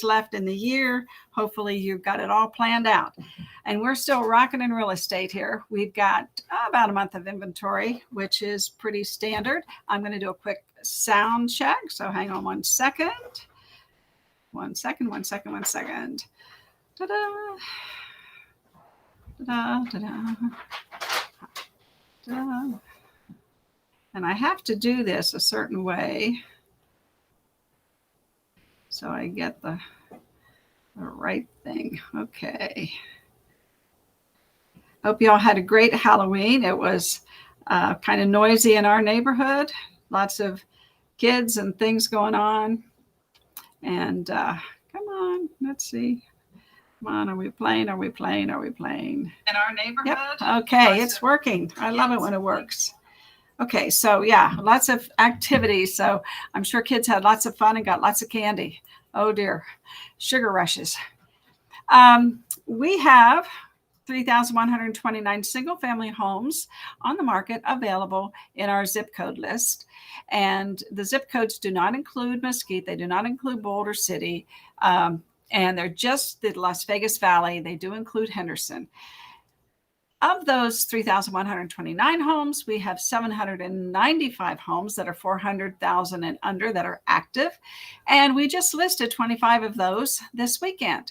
days left in the year. Hopefully you've got it all planned out. And we're still rocking in real estate here. We've got about a month of inventory, which is pretty standard. I'm going to do a quick sound check. So hang on 1 second. 1 second, 1 second, 1 second. Ta-da. Ta-da, ta-da. Ta-da. And I have to do this a certain way so I get the right thing. Okay. Hope you all had a great Halloween. It was kind of noisy in our neighborhood. Lots of kids and things going on. And come on, let's see. Come on, are we playing? Are we playing? Are we playing? In our neighborhood? Yep. Okay, it's working. I love it when it works. Okay, so yeah, lots of activities. So I'm sure kids had lots of fun and got lots of candy. Oh dear, sugar rushes. We have 3,129 single-family homes on the market available in our zip code list. And the zip codes do not include Mesquite. They do not include Boulder City. And they're just the Las Vegas Valley. They do include Henderson. Of those 3,129 homes, we have 795 homes that are 400,000 and under that are active. And we just listed 25 of those this weekend.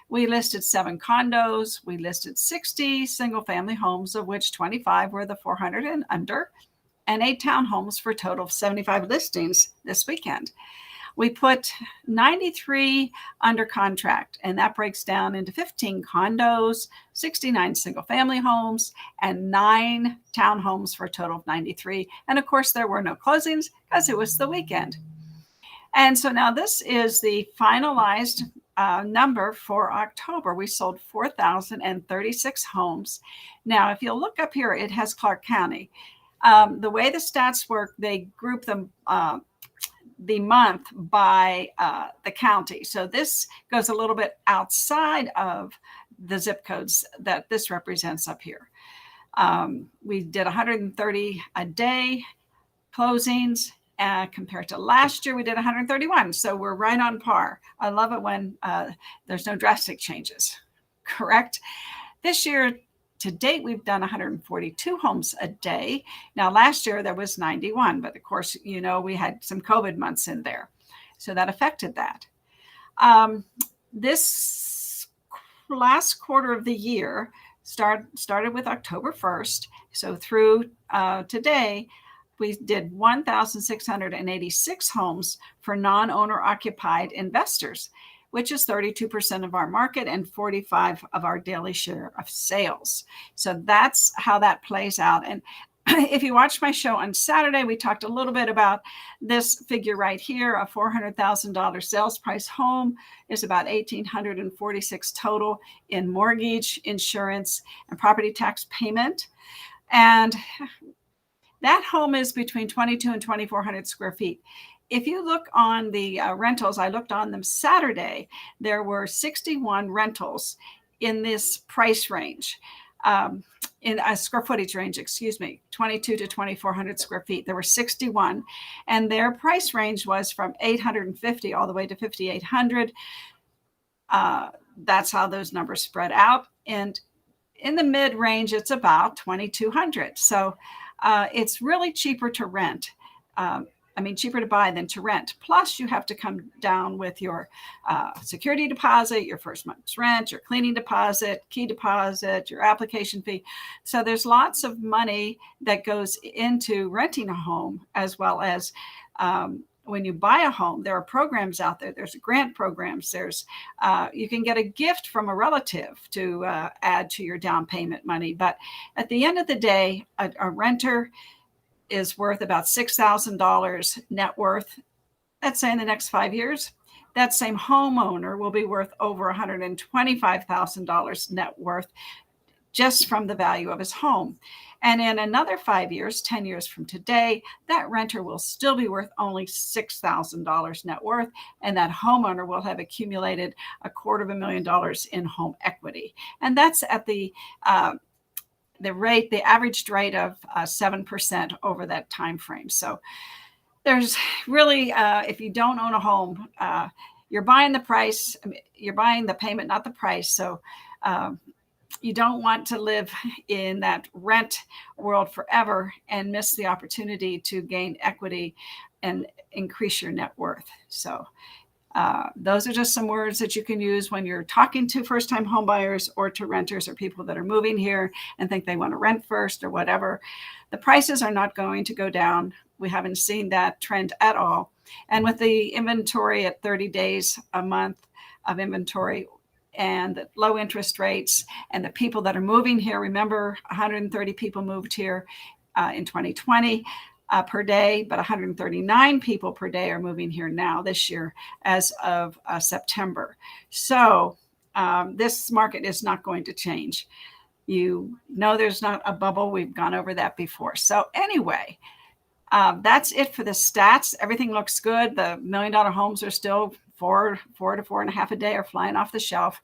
We listed 7 condos. We listed 60 single-family homes, of which 25 were the 400 and under, and 8 townhomes for a total of 75 listings this weekend. We put 93 under contract, and that breaks down into 15 condos, 69 single-family homes, and 9 townhomes for a total of 93. And of course, there were no closings because it was the weekend. And so now this is the finalized number for October. We sold 4,036 homes. Now, if you'll look up here, it has Clark County. The way the stats work, they group them the month by the county. So this goes a little bit outside of the zip codes that this represents up here. We did 130 a day closings. Compared to last year, we did 131. So we're right on par. I love it when there's no drastic changes, correct? This year, to date, we've done 142 homes a day. Now, last year there was 91, but of course, you know, we had some COVID months in there. So that affected that. This last quarter of the year started with October 1st. So through today, we did 1,686 homes for non-owner occupied investors, which is 32% of our market and 45 of our daily share of sales. So that's how that plays out. And if you watched my show on Saturday, we talked a little bit about this figure right here. A $400,000 sales price home is about $1,846 total in mortgage, insurance, and property tax payment. And that home is between 2,200 and 2,400 square feet. If you look on the rentals, I looked on them Saturday, there were 61 rentals in this price range, in a square footage range, 22 to 2,400 square feet. There were 61, and their price range was from 850 all the way to 5,800. That's how those numbers spread out. And in the mid range, it's about 2,200. So it's really cheaper to rent. Cheaper to buy than to rent. Plus, you have to come down with your security deposit, your first month's rent, your cleaning deposit, key deposit, your application fee. So there's lots of money that goes into renting a home, as well as when you buy a home. There are programs out there. There's grant programs. There's you can get a gift from a relative to add to your down payment money. But at the end of the day, a renter is worth about $6,000 net worth. Let's say in the next 5 years, that same homeowner will be worth over $125,000 net worth just from the value of his home. And in another 5 years, 10 years from today, that renter will still be worth only $6,000 net worth, and that homeowner will have accumulated $250,000 in home equity. And that's at the averaged rate of 7% over that time frame. So there's really, if you don't own a home, you're buying the price. You're buying the payment, not the price. So you don't want to live in that rent world forever and miss the opportunity to gain equity and increase your net worth. So those are just some words that you can use when you're talking to first-time homebuyers or to renters or people that are moving here and think they want to rent first or whatever. The prices are not going to go down. We haven't seen that trend at all. And with the inventory at 30 days a month of inventory and the low interest rates and the people that are moving here, remember 130 people moved here in 2020. Per day, but 139 people per day are moving here now this year as of September. So this market is not going to change. You know there's not a bubble. We've gone over that before. So anyway, that's it for the stats. Everything looks good. The $1 million homes are still four to 4.5 a day are flying off the shelf.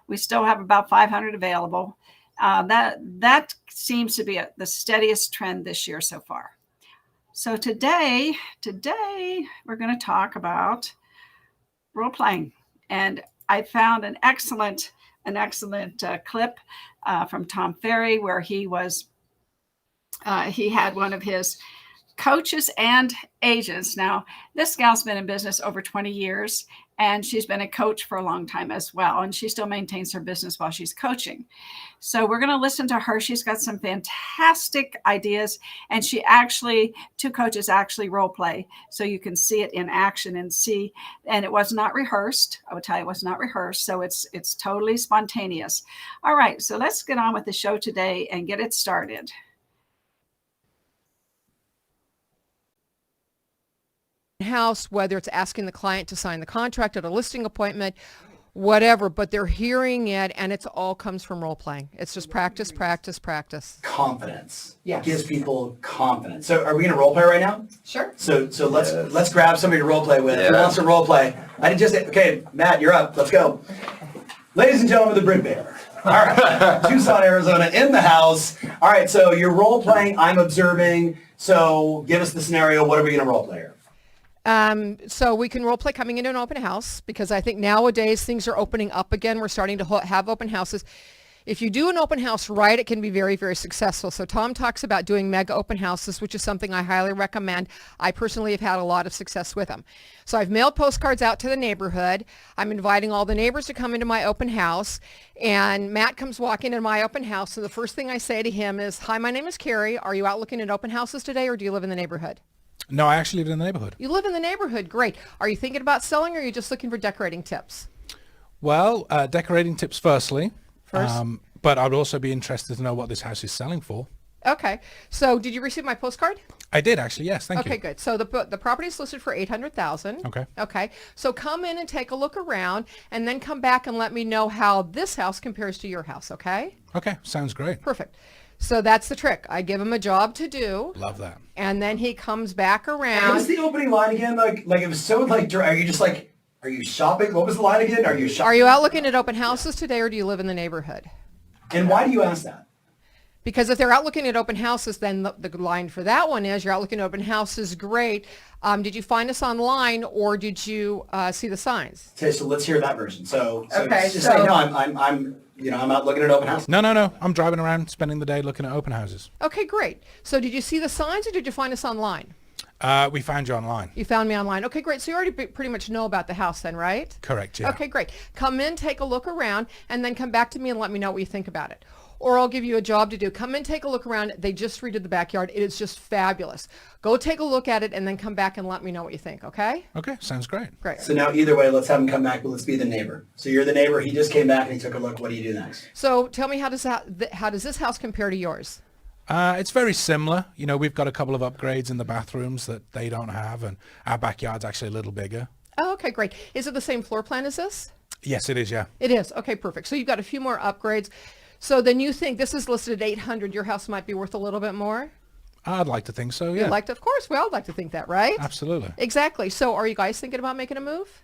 We still have about 500 available. That seems to be the steadiest trend this year so far. So today we're going to talk about role playing, and I found an excellent clip from Tom Ferry where he had one of his coaches and agents. Now, this gal's been in business over 20 years, and she's been a coach for a long time as well, and she still maintains her business while she's coaching. So we're going to listen to her. She's got some fantastic ideas, and two coaches actually role play, so you can see it in action and it was not rehearsed. I would tell you it was not rehearsed, so it's totally spontaneous. All right, so let's get on with the show today and get it started. House, whether it's asking the client to sign the contract at a listing appointment, whatever, but they're hearing it, and it all comes from role playing. It's just practice. Confidence. Yes. Gives people confidence. So are we going to role play right now? Sure. So let's grab somebody to role play with. Who wants to role play? I did just say, okay, Matt, you're up. Let's go. Ladies and gentlemen, the Brit Bear. All right. Tucson, Arizona in the house. All right, so you're role playing. I'm observing. So give us the scenario. What are we going to role play here? So we can role play coming into an open house, because I think nowadays things are opening up again. We're starting to have open houses. If you do an open house right, it can be very, very successful. So Tom talks about doing mega open houses, which is something I highly recommend. I personally have had a lot of success with them. So I've mailed postcards out to the neighborhood. I'm inviting all the neighbors to come into my open house. And Matt comes walking into my open house. And the first thing I say to him is, "Hi, my name is Carrie. Are you out looking at open houses today, or do you live in the neighborhood?" No, I actually live in the neighborhood. You live in the neighborhood. Great. Are you thinking about selling, or are you just looking for decorating tips? Well, decorating tips firstly. First? But I'd also be interested to know what this house is selling for. Okay. So did you receive my postcard? I did actually, yes. Thank you. Okay, good. So the property is listed for $800,000. Okay. Okay. So come in and take a look around, and then come back and let me know how this house compares to your house, okay? Okay, sounds great. Perfect. So that's the trick. I give him a job to do. Love that. And then he comes back What was around. the opening line again? Like it was so like, are you just like, are you shopping? What was the line again? Are you shopping? Are you out looking at open houses today, or do you live in the neighborhood? And why do you ask that? Because if they're out looking at open houses, then the line for that one is, you're out looking at open houses, great. Did you find us online, or did you see the signs? Okay, so let's hear that version. So Okay, just so- say, no, I'm out looking at open house. No. I'm driving around, spending the day looking at open houses. Okay, great. So did you see the signs, or did you find us online? We found you online. You found me online. Okay, great. So you already pretty much know about the house then, right? Correct, yeah. Okay, great. Come in, take a look around, and then come back to me and let me know what you think about it. Or I'll give you a job to do. Come in, take a look around. They just redid the backyard. It is just fabulous. Go take a look at it, and then come back and let me know what you think, okay? Okay, sounds great. Great. So now either way, let's have him come back, but let's be the neighbor. So you're the neighbor. He just came back and he took a look. What do you do next? So tell me, how does this house compare to yours? It's very similar. You know, we've got a couple of upgrades in the bathrooms that they don't have, and our backyard's actually a little bigger. Oh, okay, great. Is it the same floor plan as this? Yes, it is, yeah. It is. Okay, perfect. So you've got a few more upgrades. So then you think this is listed at 800. Your house might be worth a little bit more? I'd like to think so, yeah. You'd like to, of course. We all like to think that, right? Absolutely. Exactly. So are you guys thinking about making a move?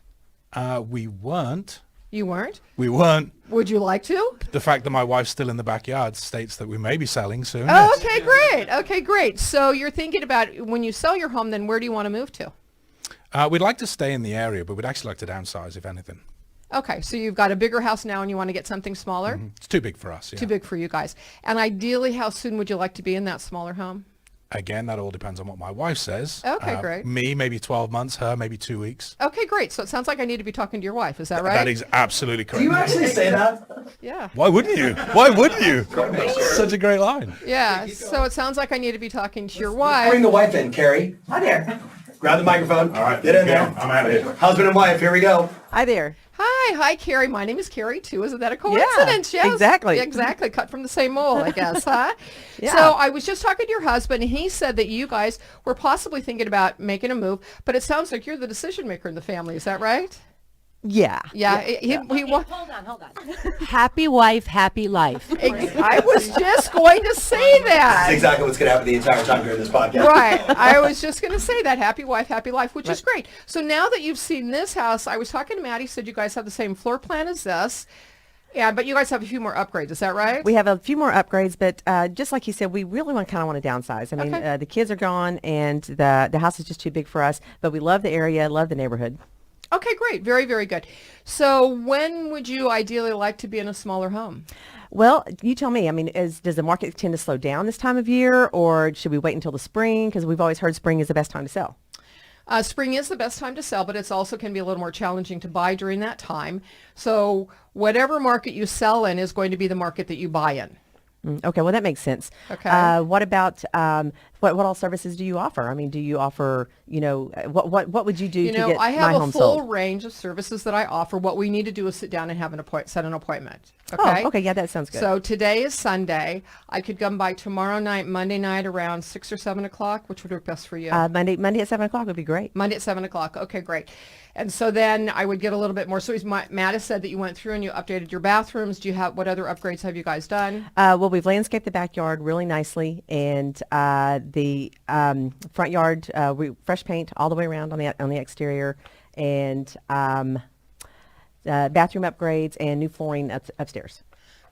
We weren't. You weren't? We weren't. Would you like to? The fact that my wife's still in the backyard states that we may be selling soon. Oh, yes. okay, great. Okay, great. So you're thinking about, when you sell your home, then where do you want to move to? We'd like to stay in the area, but we'd actually like to downsize, if anything. Okay, so you've got a bigger house now and you want to get something smaller? It's too big for us. Yeah. Too big for you guys. And ideally, how soon would you like to be in that smaller home? Again, that all depends on what my wife says. Okay, great. Me, maybe 12 months. Her, maybe 2 weeks. Okay, great. So it sounds like I need to be talking to your wife. Is that right? That is absolutely correct. Do you actually say that? Yeah. Why wouldn't you? Why wouldn't you? Such a great line. Yeah. So it sounds like I need to be talking to your wife. Bring the wife in, Carrie. Hi there. Grab the microphone. All right, Get in okay, there. I'm out of here. Husband and wife, here we go. Hi there. Hi, Carrie. My name is Carrie too. Isn't that a coincidence? Yeah, Yes. exactly. Exactly. Cut from the same mold, I guess, huh? Yeah. So I was just talking to your husband, and he said that you guys were possibly thinking about making a move, but it sounds like you're the decision maker in the family. Is that right? Yeah. Yeah. He Hold on. Happy wife, happy life. I was just going to say That's that. exactly what's going to happen the entire time during this podcast. Right. I was just going to say that. Happy wife, happy life, which is great. So now that you've seen this house, I was talking to Maddie, said you guys have the same floor plan as this. Yeah, but you guys have a few more upgrades. Is that right? We have a few more upgrades, but just like you said, we really kind of want to downsize. I mean, Okay. the kids are gone, and the house is just too big for us. But we love the area, love the neighborhood. Okay, great. Very, very good. So when would you ideally like to be in a smaller home? Well, you tell me. I mean, does the market tend to slow down this time of year, or should we wait until the spring? Because we've always heard spring is the best time to sell. Spring is the best time to sell, but it's also can be a little more challenging to buy during that time. So whatever market you sell in is going to be the market that you buy in. Okay, well, that makes sense. Okay. What about what all services do you offer? I mean, do you offer, what would you do to get I my have a home full sold? range of services that I offer. What we need to do is sit down and have set an appointment. Okay. Oh, okay, yeah, that sounds good. So today is Sunday. I could come by tomorrow night, Monday night around 6 or 7 o'clock. Which would work best for you? Monday at 7 o'clock would be great. Monday at 7 o'clock. Okay, great. And so then I would get a little bit more. So Matt has said that you went through and you updated your bathrooms. What other upgrades have you guys done? Well, we've landscaped the backyard really nicely, and the front yard, fresh paint all the way around on the exterior, and bathroom upgrades and new flooring upstairs.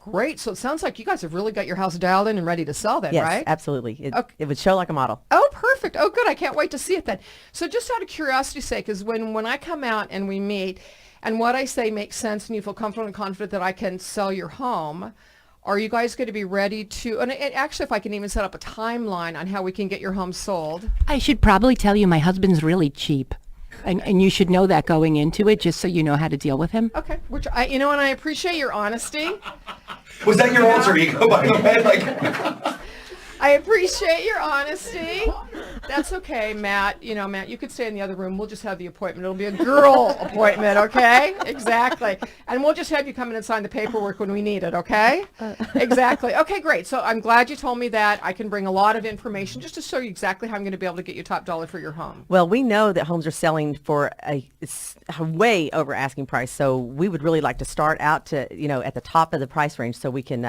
Great. So it sounds like you guys have really got your house dialed in and ready to sell then, Yes, right? absolutely. Okay. It would show like a model. Oh, perfect. Oh, good. I can't wait to see it then. So just out of curiosity's sake, is when I come out and we meet and what I say makes sense and you feel comfortable and confident that I can sell your home, are you guys going to be ready to, and actually if I can even set up a timeline on how we can get your home sold. I should probably tell you my husband's really cheap. And you should know that going into it, just so you know how to deal with him. Okay. Which and I appreciate your honesty. Was that your alter ego, by the way? Like, I appreciate your honesty. That's okay, Matt. Matt, you could stay in the other room. We'll just have the appointment. It'll be a girl appointment, okay? Exactly. And we'll just have you come in and sign the paperwork when we need it, okay? Exactly. Okay, great. So I'm glad you told me that. I can bring a lot of information just to show you exactly how I'm going to be able to get you top dollar for your home. Well, we know that homes are selling for a way over asking price, so we would really like to start out to, at the top of the price range so we can,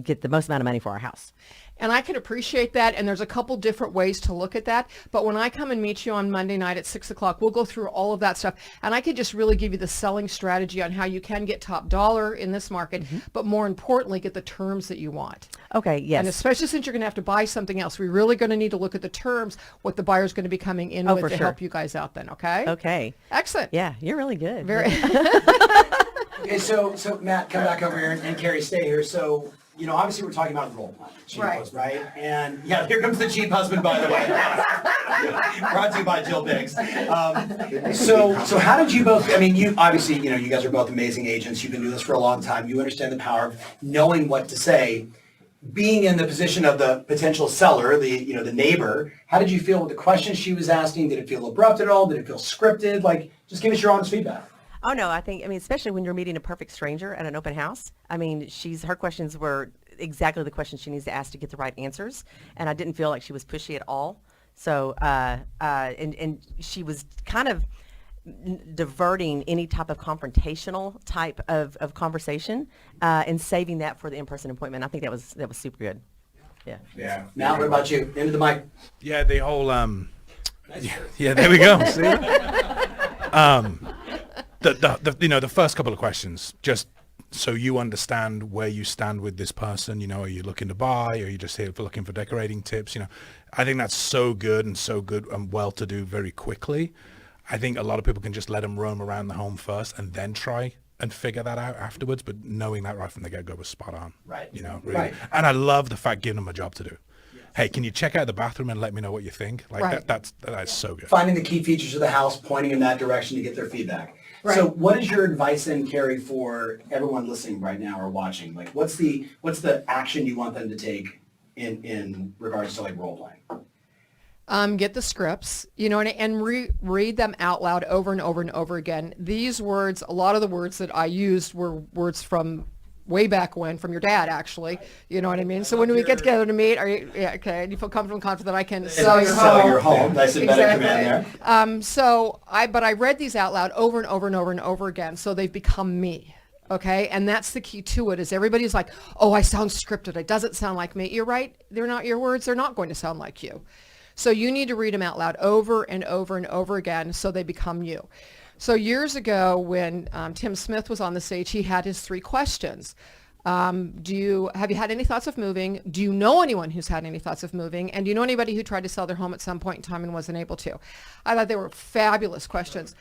get the most amount of money for our house. And I can appreciate that, and there's a couple different ways to look at that. But when I come and meet you on Monday night at 6 o'clock, we'll go through all of that stuff. And I could just really give you the selling strategy on how you can get top dollar in this market, but more importantly, get the terms that you want. Okay, yes. And especially since you're going to have to buy something else, we're really going to need to look at the terms, what the buyer's going to be coming in with for to sure. help you guys out then, okay? Okay. Excellent. Yeah, you're really good. Very. okay, so Matt, come back over here, and Carrie, stay here. So, obviously we're talking about role play, Right. right? And yeah, here comes the cheap husband, by the way. Brought to you by Jill Biggs. So how did you both? I mean, you obviously, you guys are both amazing agents. You've been doing this for a long time. You understand the power of knowing what to say. Being in the position of the potential seller, the neighbor, how did you feel with the questions she was asking? Did it feel abrupt at all? Did it feel scripted? Like, just give us your honest feedback. Oh, no, especially when you're meeting a perfect stranger at an open house. I mean, her questions were exactly the questions she needs to ask to get the right answers. And I didn't feel like she was pushy at all. So, and she was kind of diverting any type of confrontational type of conversation and saving that for the in-person appointment. I think that was super good. Yeah. Yeah. Now, what about you? Into the mic. Yeah, the whole yeah, there we go. See that? The first couple of questions, just so you understand where you stand with this person. Are you looking to buy? Or are you just here for looking for decorating tips? I think that's so good and well to do very quickly. I think a lot of people can just let them roam around the home first and then try and figure that out afterwards. But knowing that right from the get-go was spot on. Right. You know, really. Right. And I love the fact giving them a job to do. Hey, can you check out the bathroom and let me know what you think? Like Right. that's so good. Finding the key features of the house, pointing in that direction to get their feedback. Right. So what is your advice then, Carrie, for everyone listening right now or watching? Like what's the action you want them to take in regards to like role playing? Get the scripts, you know, and read them out loud over and over and over again. These words, a lot of the words that I used were words from way back when, from your dad, actually. You know what I mean? So when we get together to meet, okay, and you feel comfortable and confident that I can sell your home. Sell your home. Nice and better command there. But I read these out loud over and over and over and over again, so they've become me. Okay, and that's the key to it. Is everybody's like, oh, I sound scripted. It doesn't sound like me. You're right. They're not your words. They're not going to sound like you. So you need to read them out loud over and over and over again, so they become you. So years ago, when Tim Smith was on the stage, he had his 3 questions. Have you had any thoughts of moving? Do you know anyone who's had any thoughts of moving? And do you know anybody who tried to sell their home at some point in time and wasn't able to? I thought they were fabulous questions.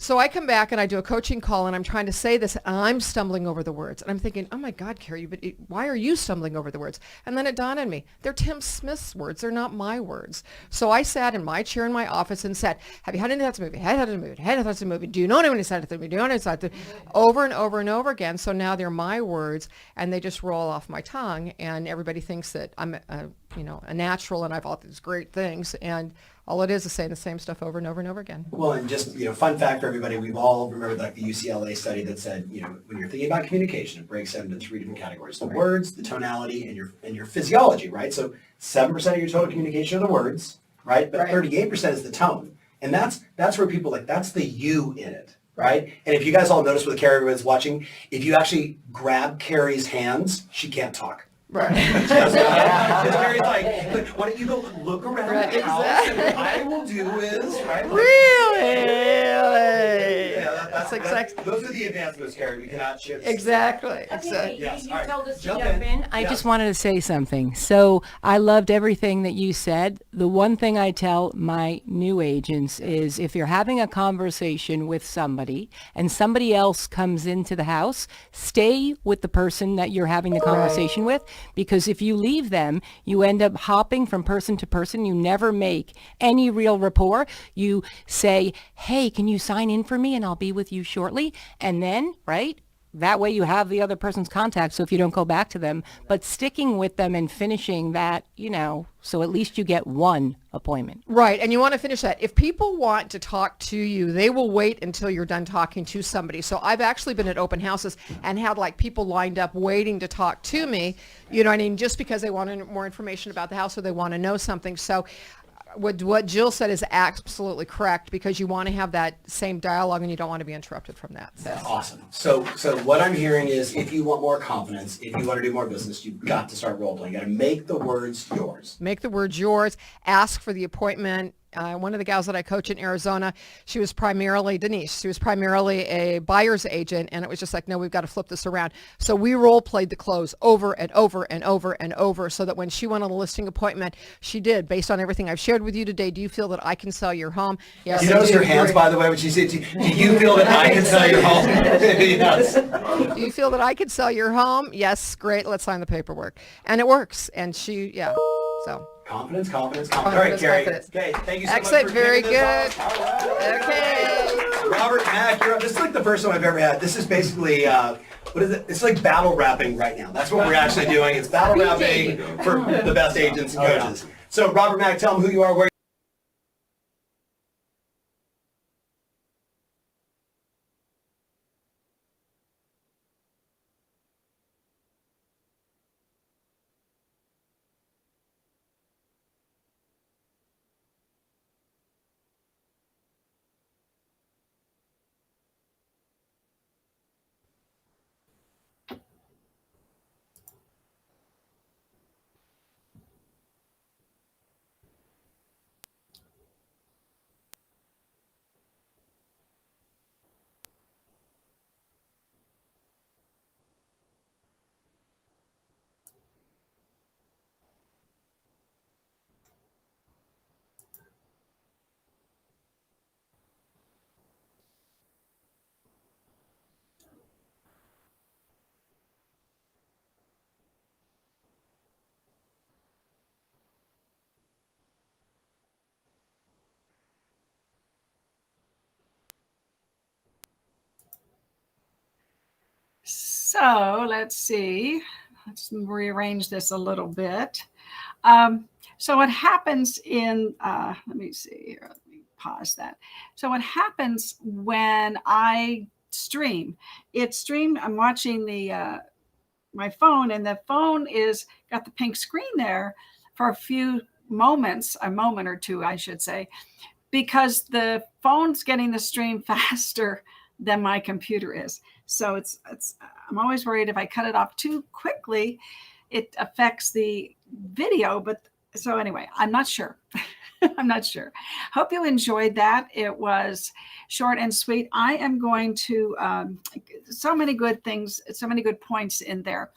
So I come back and I do a coaching call and I'm trying to say this and I'm stumbling over the words. And I'm thinking, oh my God, Carrie, but why are you stumbling over the words? And then it dawned on me, they're Tim Smith's words. They're not my words. So I sat in my chair in my office and said, have you had any thoughts of moving? Had thoughts of moving? Had thoughts of moving? Do you know anyone who's had it? Do you know anyone who's had it? Over and over and over again. So now they're my words and they just roll off my tongue and everybody thinks that I'm a natural and I've all these great things. And all it is saying the same stuff over and over and over again. Well, and just, fun fact for everybody, we've all remembered like the UCLA study that said, when you're thinking about communication, it breaks down into 3 different categories. The words, the tonality, and your physiology, right? So 7% of your total communication are the words, right? But 38% is the tone. And that's where people that's the you in it, right? And if you guys all notice with Carrie was watching, if you actually grab Carrie's hands, she can't talk. Right. Because Carrie's like, why don't you go look around the house exactly. and what I will do is, right? Like, Really? Yeah, That's exactly. those are the advancements, Carrie. We cannot shift. Exactly. Yes. You All right. told us to Jump jump in. in. I Yes. just wanted to say something. So I loved everything that you said. The one thing I tell my new agents is if you're having a conversation with somebody and somebody else comes into the house, stay with the person that you're having the conversation with, because if you leave them, you end up hopping from person to person. You never make any real rapport. You say, hey, can you sign in for me and I'll be with you shortly? And then, right? That way you have the other person's contact, so if you don't go back to them, but sticking with them and finishing that, so at least you get one appointment. Right, and you want to finish that. If people want to talk to you, they will wait until you're done talking to somebody. So I've actually been at open houses and had people lined up waiting to talk to me, just because they want more information about the house or they want to know something. So what Jill said is absolutely correct, because you want to have that same dialogue and you don't want to be interrupted from that. That's awesome. So what I'm hearing is if you want more confidence, if you want to do more business, you've got to start role playing. You got to make the words yours. Make the words yours. Ask for the appointment. One of the gals that I coach in Arizona, she was primarily a buyer's agent, and it was just like, no, we've got to flip this around. So we role played the close over and over and over and over, so that when she went on a listing appointment, she did, based on everything I've shared with you today. Do you feel that I can sell your home? Yes. You notice her hands, by the way, when she said, do you feel that I can sell your home? Yes. Do you feel that I could sell your home? Yes, great. Let's sign the paperwork. And it works. And so. Confidence. All right, Carrie. Confidence. Okay, thank you so Excellent. much for Very kicking this good. off. All right. Okay. Robert Mack, you're up. This is like the first one I've ever had. This is basically, what is it? It's like battle rapping right now. That's what we're actually doing. It's battle rapping for the best agents and coaches. So, Robert Mack, tell them who you are, where So let's see. Let's rearrange this a little bit. So what happens in, let me see here. Let me pause that. So what happens when I stream? I'm watching the my phone, and the phone is got the pink screen there for a few moments, a moment or two, I should say, because the phone's getting the stream faster than my computer is. So I'm always worried if I cut it off too quickly, it affects the video. But so anyway, I'm not sure. I'm not sure. Hope you enjoyed that. It was short and sweet. I am going to, so many good things, so many good points in there.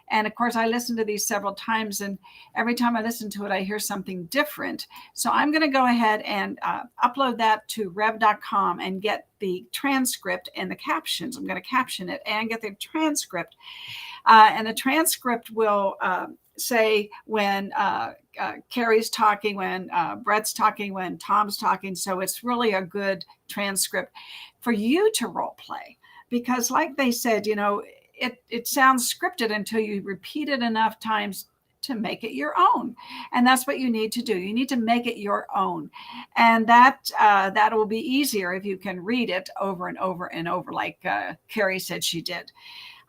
And of course, I listened to these several times, and every time I listen to it, I hear something different. So I'm going to go ahead and upload that to rev.com and get the transcript and the captions. I'm going to caption it and get the transcript. And the transcript will say when Carrie's talking, when Brett's talking, when Tom's talking. So it's really a good transcript for you to role play, because like they said, it sounds scripted until you repeat it enough times to make it your own. And that's what you need to do. You need to make it your own. And that will be easier if you can read it over and over and over, like Carrie said she did.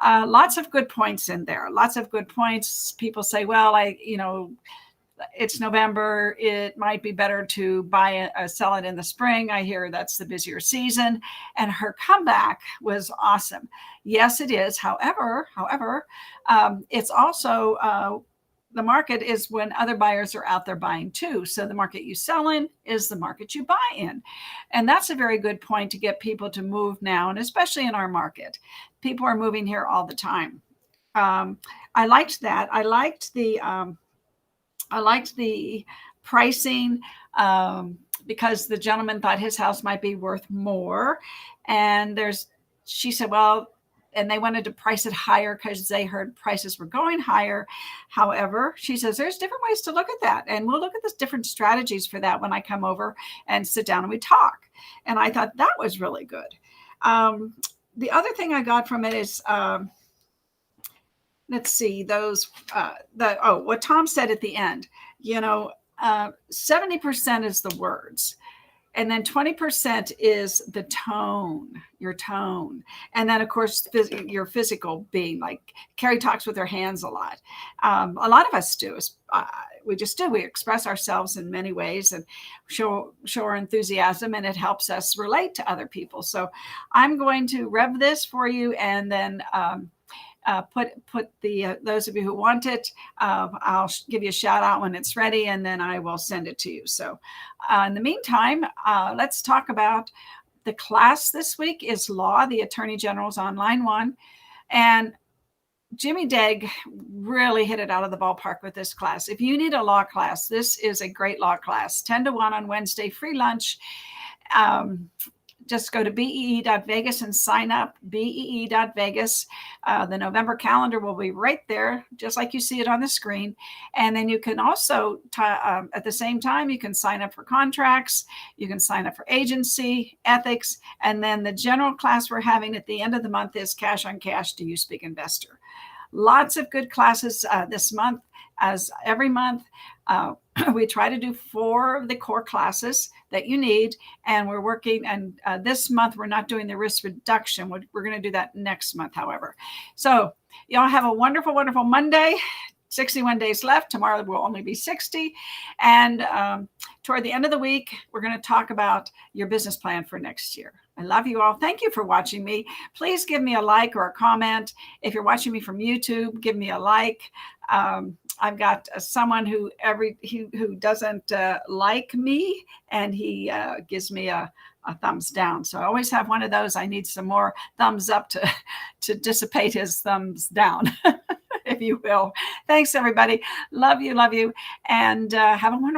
Lots of good points in there. Lots of good points. People say, well, it's November. It might be better to buy sell it in the spring. I hear that's the busier season. And her comeback was awesome. Yes, it is. However, it's also the market is when other buyers are out there buying too. So the market you sell in is the market you buy in. And that's a very good point to get people to move now. And especially in our market, people are moving here all the time. I liked that. I liked the pricing because the gentleman thought his house might be worth more. And she said, well, and they wanted to price it higher because they heard prices were going higher. However, she says, there's different ways to look at that. And we'll look at the different strategies for that when I come over and sit down and we talk. And I thought that was really good. The other thing I got from it is, let's see, what Tom said at the end, 70% is the words. And then 20% is the tone, your tone. And then, of course, your physical being, like Carrie talks with her hands a lot. A lot of us do. We just do. We express ourselves in many ways and show our enthusiasm, and it helps us relate to other people. So I'm going to rev this for you, and then put the those of you who want it, I'll give you a shout out when it's ready, and then I will send it to you. So in the meantime, let's talk about the class this week is Law, the Attorney General's online one. And Jimmy Degg really hit it out of the ballpark with this class. If you need a law class, this is a great law class. 10 to 1 on Wednesday, free lunch. Just go to bee.vegas and sign up, bee.vegas. The November calendar will be right there, just like you see it on the screen. And then you can also, at the same time, you can sign up for contracts. You can sign up for agency, ethics. And then the general class we're having at the end of the month is Cash on Cash, Do You Speak Investor? Lots of good classes this month, as every month. We try to do 4 of the core classes that you need, and we're working. And this month, we're not doing the risk reduction. We're going to do that next month, however. So y'all have a wonderful, wonderful Monday. 61 days left. Tomorrow will only be 60. And toward the end of the week, we're going to talk about your business plan for next year. I love you all. Thank you for watching me. Please give me a like or a comment. If you're watching me from YouTube, give me a like. I've got someone who doesn't like me, and he gives me a thumbs down. So I always have one of those. I need some more thumbs up to dissipate his thumbs down, if you will. Thanks, everybody. Love you. And have a wonderful